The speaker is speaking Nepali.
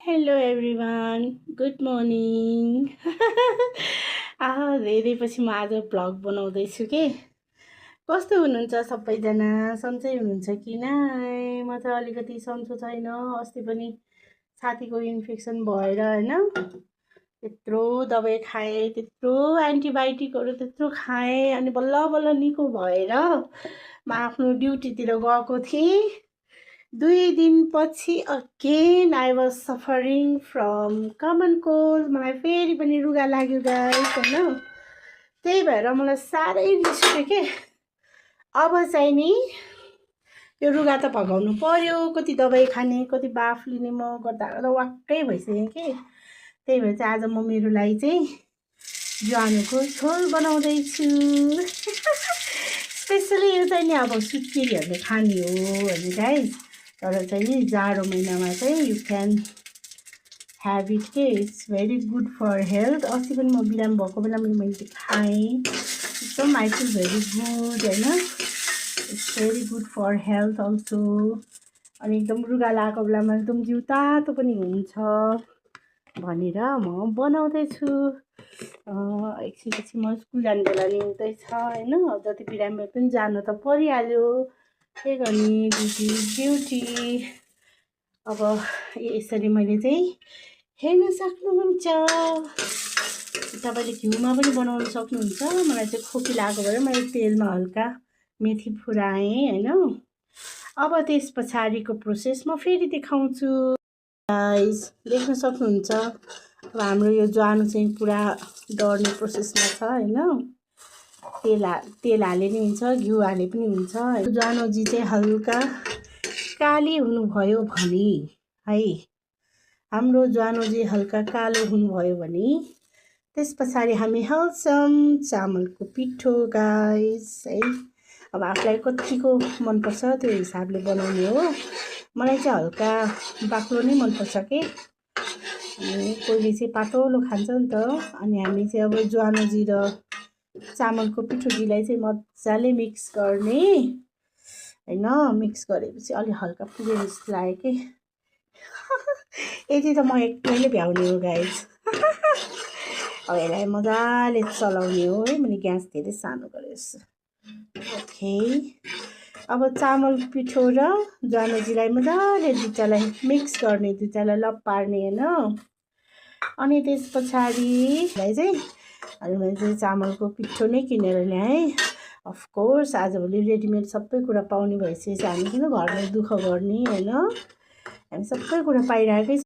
हेलो एभ्रिवान गुड मर्निङ धेरै पछि म आज भ्लग बनाउँदैछु के कस्तो हुनुहुन्छ सबैजना सन्चै हुनुहुन्छ कि नै म त अलिकति सन्चो छैन अस्ति पनि छातीको इन्फेक्सन भएर होइन त्यत्रो दबाई खाएँ त्यत्रो एन्टिबायोटिकहरू त्यत्रो खाएँ अनि बल्ल बल्ल निको भएर म आफ्नो ड्युटीतिर गएको थिएँ 2 दिनपछि again I was suffering from common cold मलाई फेरि पनि रुगा लाग्यो गाइस होइन त्यही भएर मलाई साह्रै रिस उठ्यो के अब चाहिँ नि यो रुगा त भगाउनु पर्यो कति दबाई खाने कति बाफ लिने म गर्दा गर्दा वाक्कै भइसकेँ कि त्यही भएर चाहिँ आज म मेरो लागि चाहिँ ज्वानोको झोल बनाउँदैछु स्पेसली यो चाहिँ नि अब सुत्केरीहरूले खाने हो होइन गाइस तर चाहिँ नि जाडो महिनामा चाहिँ यु क्यान ह्याभ इट के it's very good for health अस्ति पनि म बिरामी भएको बेलामा मैले खाएँ एकदम आई फिल भेरी गुड होइन it's very good for health also अनि एकदम रुगा लागेको बेलामा एकदम जिउ तातो पनि हुन्छ भनेर म बनाउँदैछु एकछिन म स्कुल जाने बेला नि हुँदैछ होइन जति बिरामी पनि जानु त परिहाल्यो के गर्ने ड्युटी अब यसरी मैले चाहिँ हेर्न सक्नुहुन्छ तपाईँले घिउमा पनि बनाउन सक्नुहुन्छ मलाई चाहिँ खोकी लागेको भएर मैले तेलमा हल्का मेथी फुराएँ होइन अब त्यस पछाडिको प्रोसेस म फेरि देखाउँछु गाइस देख्न सक्नुहुन्छ अब हाम्रो यो ज्वानो चाहिँ पुरा डढ्ने प्रोसेसमा छ होइन तेल हाले पनि हुन्छ घिउ हाले पनि हुन्छ ज्वानोजी चाहिँ हल्का काली हुनुभयो भने है हाम्रो ज्वानोजी हल्का कालो हुनुभयो भने त्यस पछाडि हामी हाल्छौँ चामलको पिठो गाइस है अब आफूलाई कतिको मनपर्छ त्यो हिसाबले बनाउने हो मलाई चाहिँ हल्का बाक्लो नै मनपर्छ कि अनि कोहीले चाहिँ पातलो खान्छ नि त अनि हामी चाहिँ अब ज्वानोजी र चामलको पिठोजीलाई चाहिँ मजाले मिक्स गर्ने होइन मिक्स गरेपछि अलि हल्का पुगे जस्तो लाग्यो कि यति त म एक्लैले भ्याउने हो गाइस अब यसलाई मजाले चलाउने हो है मैले ग्यास धेरै सानो गरेछु ओके अब चामल पिठो र ज्वानोजीलाई मजाले दुईटालाई मिक्स गर्ने दुईटालाई लप पार्ने होइन अनि त्यस पछाडिलाई चाहिँ अनि मैले चाहिँ चामलको पिठो नै किनेर ल्याएँ अफकोर्स आजभोलि रेडिमेड सबै कुरा पाउने भइसकेपछि हामी किन घरमा दुःख गर्ने होइन हामी सबै कुरा पाइरहेकै